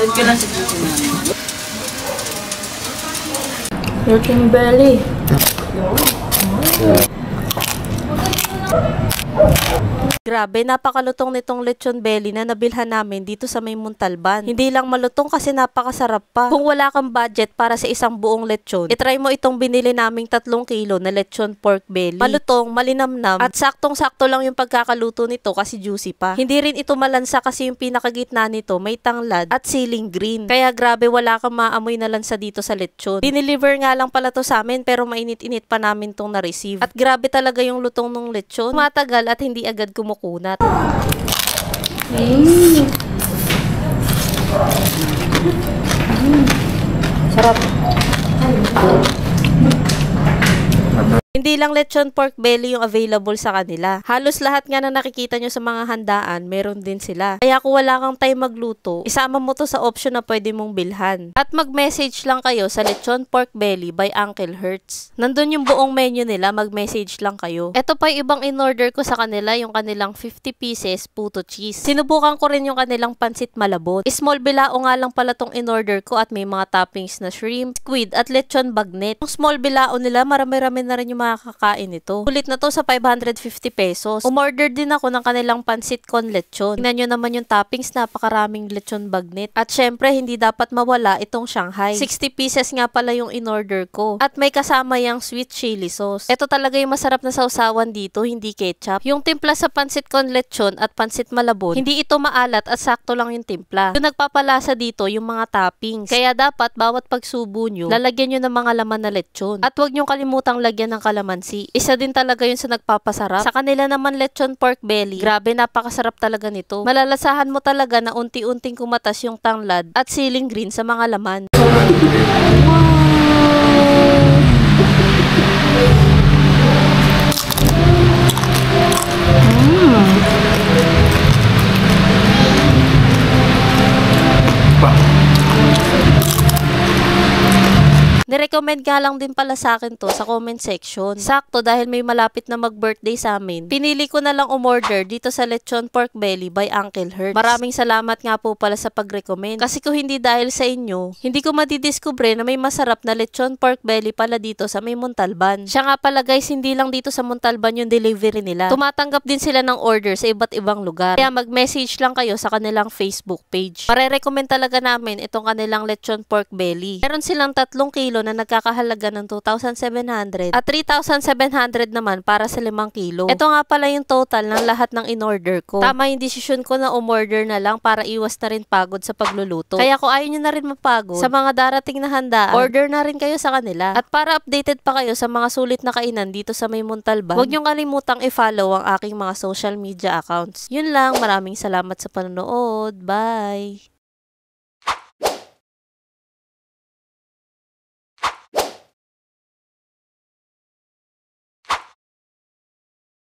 Doon ka lang sa dito namin. Lechon belly. Grabe, napakalutong nitong lechon belly na nabilhan namin dito sa may Montalban. Hindi lang malutong kasi napakasarap pa. Kung wala kang budget para sa isang buong lechon, itry mo itong binili naming 3 kilo na lechon pork belly. Malutong, malinamnam, at saktong-sakto lang yung pagkakaluto nito kasi juicy pa. Hindi rin ito malansa kasi yung pinakagitna nito may tanglad at siling green. Kaya grabe, wala kang maamoy na lansa dito sa lechon. Dineliver nga lang pala to sa amin pero mainit-init pa namin tong na-receive. At grabe talaga yung lutong ng lechon. Matagal at hindi agad kumukunat. Sarap. Hindi lang lechon pork belly yung available sa kanila. Halos lahat nga na nakikita nyo sa mga handaan, meron din sila. Kaya kung wala kang time magluto, isama mo to sa option na pwede mong bilhan. At mag-message lang kayo sa lechon pork belly by Uncle Hertz. Nandun yung buong menu nila, mag-message lang kayo. Ito pa yung ibang in-order ko sa kanila, yung kanilang 50 pieces puto cheese. Sinubukan ko rin yung kanilang pansit malabon. Small bilao nga lang pala tong in-order ko at may mga toppings na shrimp, squid at lechon bagnet. Yung small bilao nila, marami-rami na rin yung makakain ito. Ulit na to sa 550 pesos. Umorder din ako ng kanilang pansit con lechon. Tingnan nyo naman yung toppings, napakaraming lechon bagnet. At syempre, hindi dapat mawala itong Shanghai. 60 pieces nga pala yung in-order ko. At may kasama yung sweet chili sauce. Ito talaga yung masarap na sausawan dito, hindi ketchup. Yung timpla sa pansit con lechon at pansit malabon, hindi ito maalat at sakto lang yung timpla. Yung nagpapalasa dito, yung mga toppings. Kaya dapat, bawat pagsubo nyo, lalagyan nyo ng mga laman na lechon. At huwag nyo kalimutang lagyan ng kalamansi. Isa din talaga yun sa nagpapasarap. Sa kanila naman lechon pork belly. Grabe, napakasarap talaga nito. Malalasahan mo talaga na unti-unting kumatas yung tanglad at siling green sa mga laman. Nirecommend nga lang din pala sa akin to sa comment section. Sakto dahil may malapit na mag-birthday sa amin. Pinili ko na lang umorder dito sa lechon pork belly by Uncle Hertz. Maraming salamat nga po pala sa pag-recommend. Kasi kung hindi dahil sa inyo, hindi ko madidiskubre na may masarap na lechon pork belly pala dito sa may Montalban. Siya nga pala guys, hindi lang dito sa Montalban yung delivery nila. Tumatanggap din sila ng order sa iba't ibang lugar. Kaya mag-message lang kayo sa kanilang Facebook page. Mare-recommend talaga namin itong kanilang lechon pork belly. Meron silang 3 kilo na nagkakahalaga ng 2,700 at 3,700 naman para sa 5 kilo. Ito nga pala yung total ng lahat ng in-order ko. Tama yung desisyon ko na umorder na lang para iwas na rin pagod sa pagluluto. Kaya kung ayaw nyo na rin mapagod sa mga darating na handaan, order na rin kayo sa kanila. At para updated pa kayo sa mga sulit na kainan dito sa may Montalban, huwag nyo kalimutang i-follow ang aking mga social media accounts. Yun lang, maraming salamat sa panonood. Bye!